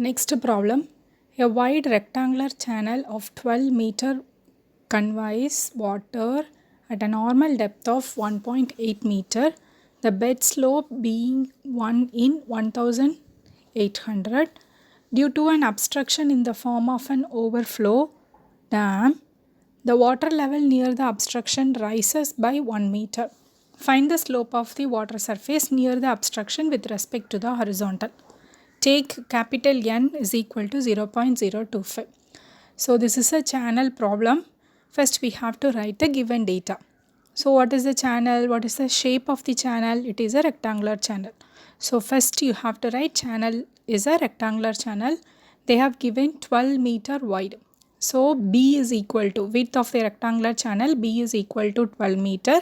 Next problem. A wide rectangular channel of 12 meter conveys water at a normal depth of 1.8 meter. The bed slope being 1 in 1800. Due to an obstruction in the form of an overflow dam, the water level near the obstruction rises by 1 meter. Find the slope of the water surface near the obstruction with respect to the horizontal. Take capital N is equal to 0.025. So this is a channel problem. First we have to write the given data. So what is the channel? What is the shape of the channel? It is a rectangular channel. So first you have to write channel is a rectangular channel. They have given 12 meter wide. So B is equal to width of the rectangular channel. B is equal to 12 meter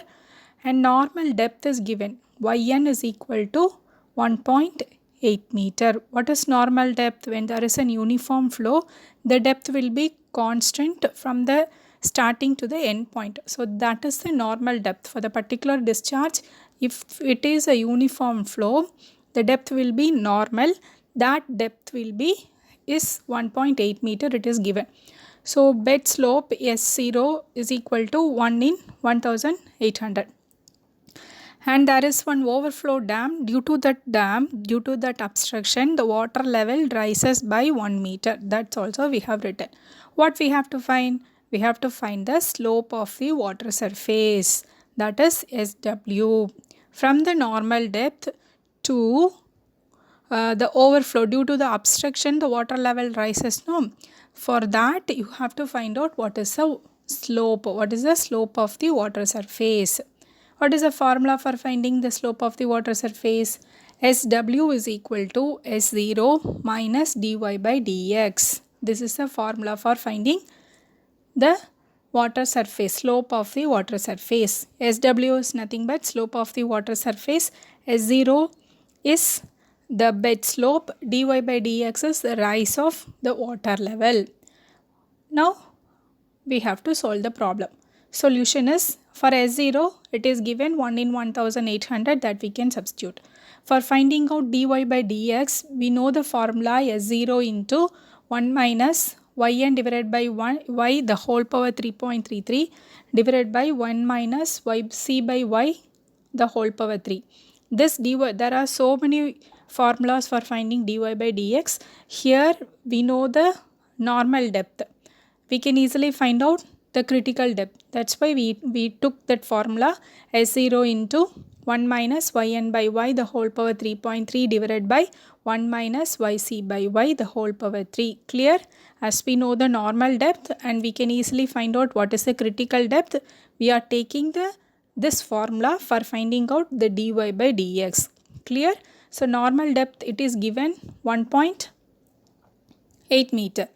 and normal depth is given. Yn is equal to 1.8 meter. What is normal depth? When there is an uniform flow, the depth will be constant from the starting to the end point. So that is the normal depth for the particular discharge. If it is a uniform flow, the depth will be normal. That depth will be is 1.8 meter. It is given. So bed slope S0 is equal to 1 in 1800. And there is one overflow dam. Due to that obstruction, the water level rises by 1 meter. That's also we have written. What we have to find? We have to find the slope of the water surface, that is SW, from the normal depth to the overflow. Due to the obstruction, the water level rises. No, for that you have to find out what is the slope. What is the slope of the water surface? What is the formula for finding the slope of the water surface? SW is equal to S0 minus dy by dx. This is the formula for finding the water surface, slope of the water surface. SW is nothing but slope of the water surface. S0 is the bed slope. Dy by dx is the rise of the water level. Now we have to solve the problem. Solution is, for S0 it is given 1 in 1800, that we can substitute. For finding out dy by dx, we know the formula S0 into 1 minus yn divided by 1 y the whole power 3.33 divided by 1 minus yc by y the whole power 3. This dy, there are so many formulas for finding dy by dx. Here we know the normal depth. We can easily find out the critical depth. That's why we took that formula S0 into 1 minus yn by y the whole power 3.3 divided by 1 minus yc by y the whole power 3. Clear? As we know the normal depth and we can easily find out what is the critical depth, we are taking this formula for finding out the dy by dx. Clear? So normal depth, it is given 1.8 meter.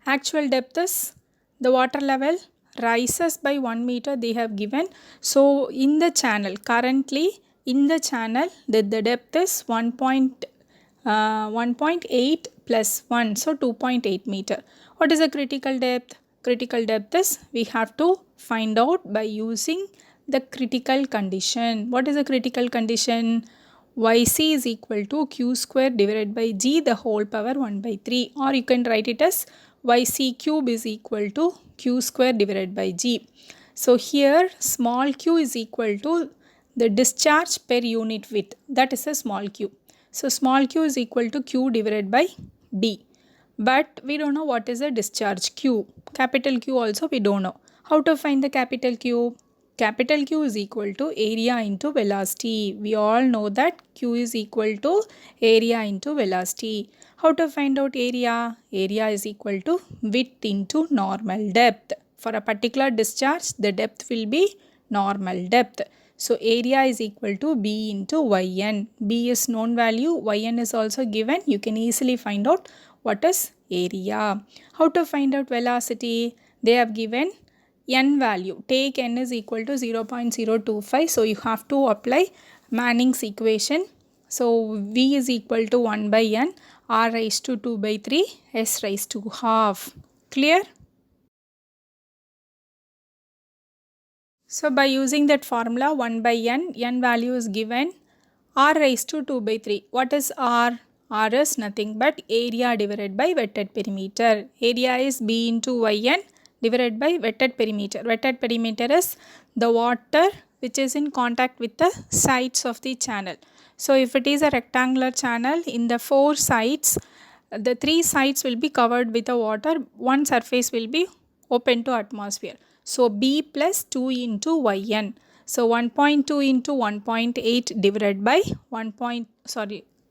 Actual depth is, the water level rises by 1 meter they have given. So in the channel, currently in the channel, the depth is 1.8 plus 1, so 2.8 meter. What is the critical depth? Critical depth is, we have to find out by using the critical condition. What is the critical condition? Yc is equal to q square divided by g the whole power 1 by 3, or you can write it as yc cube is equal to q square divided by g. So here small q is equal to the discharge per unit width, that is a small q. So small q is equal to q divided by d. But we don't know what is the discharge q. Capital Q also we don't know. How to find the capital Q? Capital Q is equal to area into velocity. We all know that Q is equal to area into velocity. How to find out area? Area is equal to width into normal depth. For a particular discharge, the depth will be normal depth. So area is equal to B into Yn. B is known value, Yn is also given. You can easily find out what is area. How to find out velocity? They have given n value. Take n is equal to 0.025. So you have to apply Manning's equation. So v is equal to 1 by n, r raised to 2 by 3, s raised to half. Clear? So by using that formula 1 by n value is given, r raised to 2 by 3. What is r? R is nothing but area divided by wetted perimeter. Area is B into Yn divided by wetted perimeter. Wetted perimeter is the water which is in contact with the sides of the channel. So if it is a rectangular channel, in the 4 sides, the 3 sides will be covered with the water, one surface will be open to atmosphere. So B plus 2 into Yn. So 1.2 into 1.8 divided by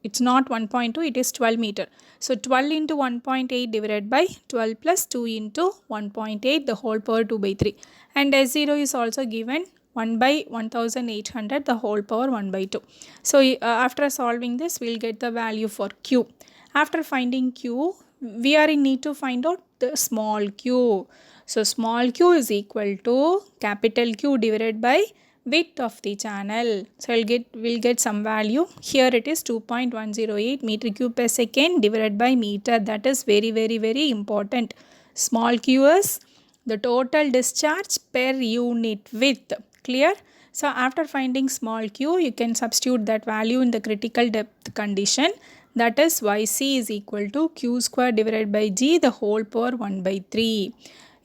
it's not 1.2, it is 12 meter. So 12 into 1.8 divided by 12 plus 2 into 1.8, the whole power 2 by 3. And S0 is also given 1 by 1800, the whole power 1 by 2. So after solving this, we will get the value for Q. After finding Q, we are in need to find out the small q. So small q is equal to capital Q divided by width of the channel. So we'll get some value. Here it is 2.108 meter cube per second divided by meter. That is very important. Small q is the total discharge per unit width. Clear? So after finding small q, you can substitute that value in the critical depth condition. That is Yc is equal to q square divided by g the whole power 1 by 3.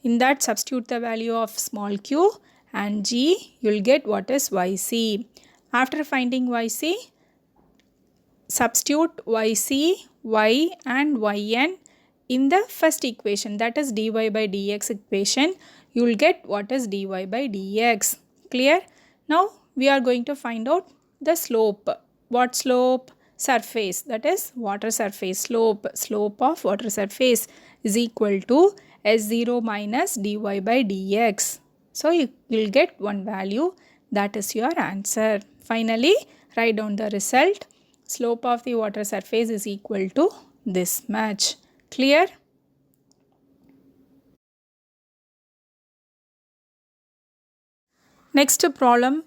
In that, substitute the value of small q and g, you will get what is Yc. After finding Yc, substitute Yc, y and Yn in the first equation, that is dy by dx equation. You will get what is dy by dx. Clear? Now we are going to find out the slope. What slope? Surface, that is water surface slope. Slope of water surface is equal to S0 minus dy by dx. So you will get one value, that is your answer. Finally, write down the result. Slope of the water surface is equal to this much. Clear? Next problem.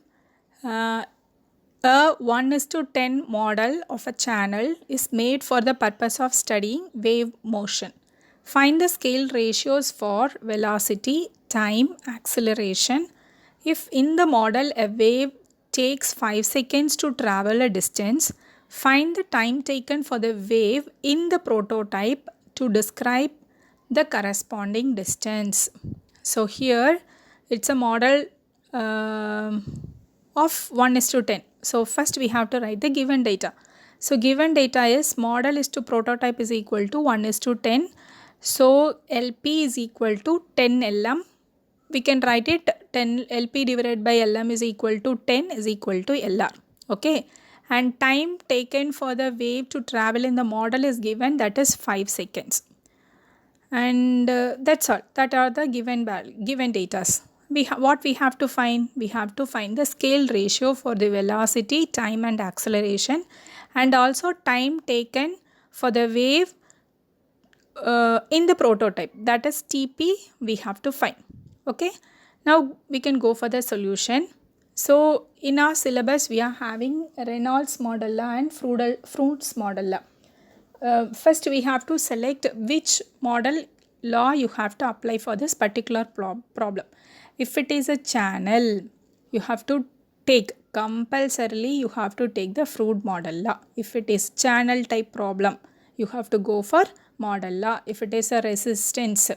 A 1:10 model of a channel is made for the purpose of studying wave motion. Find the scale ratios for velocity, time, acceleration. If in the model a wave takes 5 seconds to travel a distance, find the time taken for the wave in the prototype to describe the corresponding distance. So here it's a model of 1:10. So first we have to write the given data. So given data is model is to prototype is equal to 1:10. So LP is equal to 10 LM. We can write it 10 LP divided by LM is equal to 10 is equal to LR. Okay. And time taken for the wave to travel in the model is given, that is 5 seconds. And that's all. That are the given datas. What we have to find? We have to find the scale ratio for the velocity, time and acceleration, and also time taken for the wave in the prototype, that is TP we have to find. Okay. Now we can go for the solution. So in our syllabus we are having Reynolds model law and Freund's model law. First we have to select which model law you have to apply for this particular problem. If it is a channel, you have to take compulsorily you have to take the Freund model law. If it is channel type problem, you have to go for model law. If it is a resistance,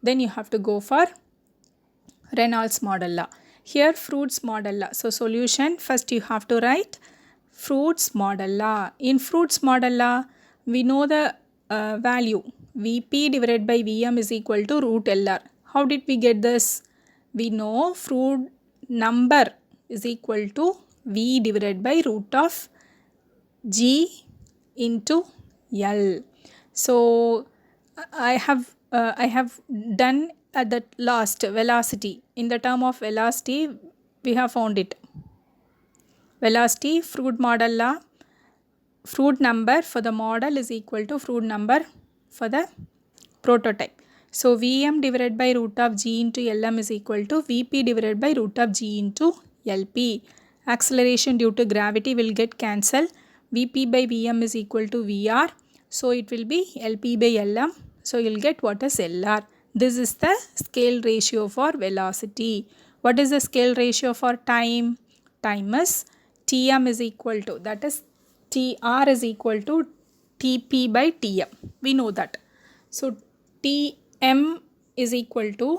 then you have to go for Reynolds model law. Here Freund's model law. So solution, first you have to write Freund's model law. In Freund's model law, we know the value Vp divided by Vm is equal to root LR. How did we get this? We know Freund number is equal to V divided by root of G into L. So I have done at the last velocity. In the term of velocity, we have found it. Velocity, Freund model law, Freund number for the model is equal to Freund number for the prototype. So Vm divided by root of G into Lm is equal to Vp divided by root of G into Lp. Acceleration due to gravity will get cancelled. Vp by Vm is equal to Vr. So it will be Lp by Lm. So you will get what is Lr. This is the scale ratio for velocity. What is the scale ratio for time? Time is Tm is equal to, that is Tr is equal to Tp by Tm. We know that. So Tm is equal to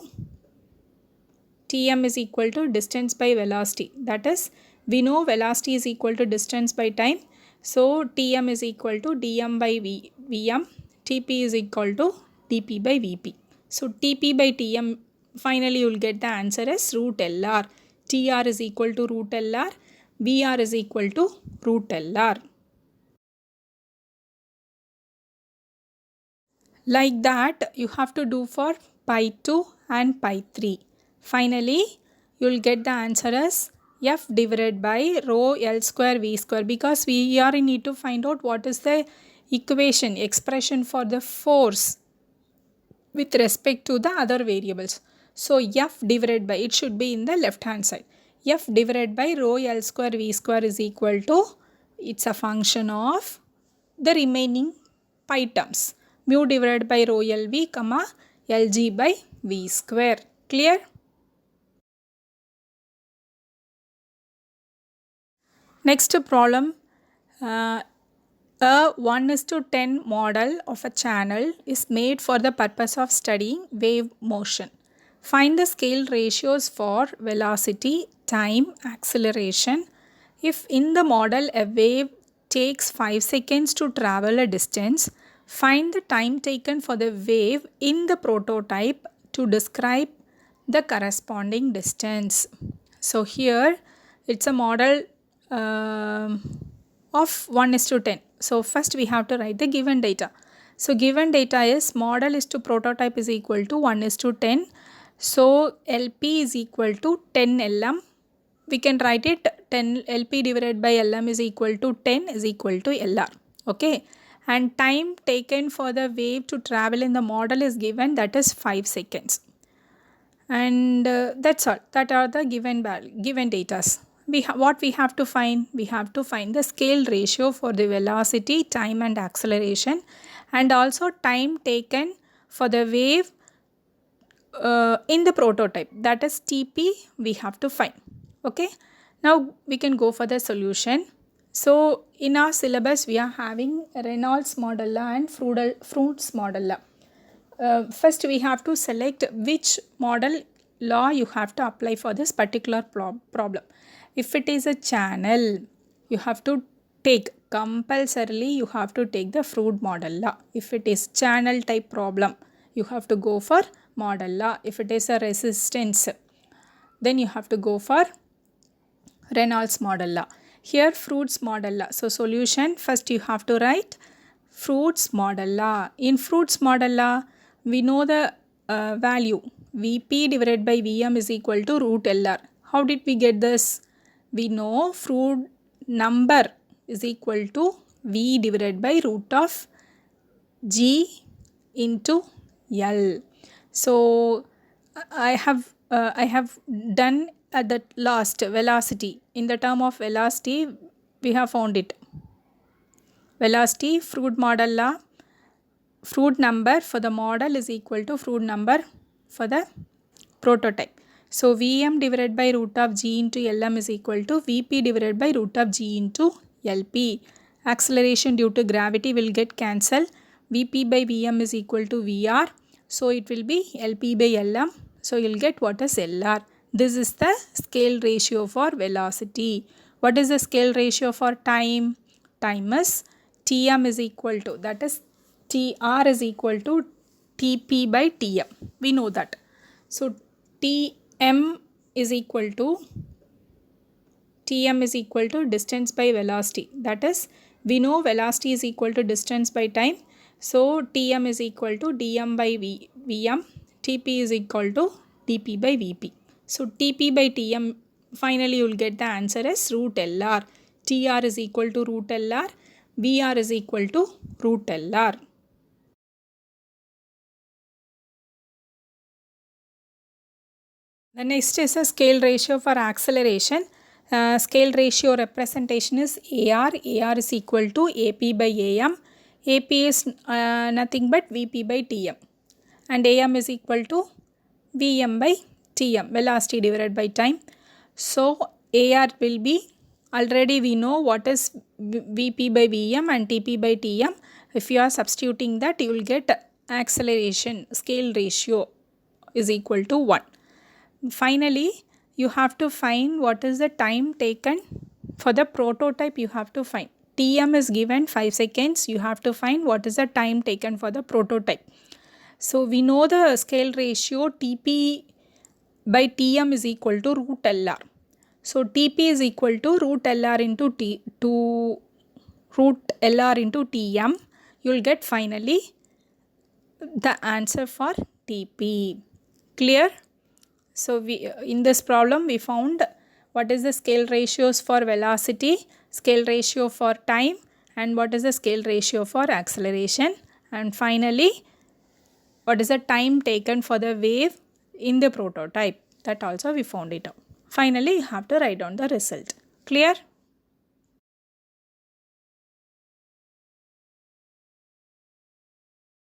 distance by velocity. That is, we know velocity is equal to distance by time. So Tm is equal to dm by Vm. Tp is equal to dP by Vp. So Tp by Tm, finally you will get the answer as root Lr. Tr is equal to root Lr. Vr is equal to root Lr. Like that, you have to do for pi 2 and pi 3. Finally, you will get the answer as F divided by rho L square V square, because we are need to find out what is the expression for the force with respect to the other variables. So F divided by, it should be in the left hand side. F divided by rho L square V square is equal to, it's a function of the remaining pi terms. Mu divided by rho LV, comma Lg by V square. Clear? Next problem. A 1:10 model of a channel is made for the purpose of studying wave motion. Find the scale ratios for velocity, time, acceleration. If in the model a wave takes 5 seconds to travel a distance, find the time taken for the wave in the prototype to describe the corresponding distance. So here it's a model of 1:10. So first we have to write the given data. So given data is model is to prototype is equal to 1:10. So LP is equal to 10 Lm. We can write it 10 LP divided by Lm is equal to 10 is equal to Lr. Okay. And time taken for the wave to travel in the model is given, that is 5 seconds. And that's all. That are the given data. What we have to find? We have to find the scale ratio for the velocity, time and acceleration, and also time taken for the wave in the prototype, that is Tp, we have to find. Okay. Now we can go for the solution. So in our syllabus we are having Reynolds model law and Fruit's model law. First we have to select which model law you have to apply for this particular problem. If it is a channel, you have to take, compulsorily you have to take the Fruit model law. If it is channel type problem, you have to go for model law. If it is a resistance, then you have to go for Reynolds model law. Here Fruit's model law. So solution, first you have to write Fruit's model law. In Fruit's model law, we know the value Vp divided by Vm is equal to root Lr. How did we get this? We know Fruit number is equal to V divided by root of G into L. So I have done at the last velocity. In the term of velocity, we have found it. Velocity, Fruit model law, Fruit number for the model is equal to Fruit number for the prototype. So Vm divided by root of G into Lm is equal to Vp divided by root of G into Lp. Acceleration due to gravity will get cancelled. Vp by Vm is equal to Vr. So it will be Lp by Lm. So you will get what is Lr. This is the scale ratio for velocity. What is the scale ratio for time? Time is Tm is equal to, that is Tr is equal to Tp by Tm. We know that. So Tm is equal to distance by velocity. That is, we know velocity is equal to distance by time. So Tm is equal to dm by Vm. Tp is equal to dP by Vp. So Tp by Tm, finally you will get the answer as root Lr. Tr is equal to root Lr. Vr is equal to root Lr. The next is a scale ratio for acceleration. Scale ratio representation is AR. AR is equal to AP by AM. AP is nothing but VP by TM. And AM is equal to VM by TM, velocity divided by time. So AR will be, already we know what is VP by VM and TP by TM. If you are substituting that, you will get acceleration scale ratio is equal to 1. Finally, you have to find what is the time taken for the prototype. You have to find Tm is given 5 seconds. You have to find what is the time taken for the prototype. So we know the scale ratio Tp by Tm is equal to root Lr. So Tp is equal to root Lr into root Lr into Tm. You will get finally the answer for Tp. Clear? So in this problem we found what is the scale ratios for velocity, scale ratio for time, and what is the scale ratio for acceleration, and finally what is the time taken for the wave in the prototype. That also we found it out. Finally you have to write down the result. Clear?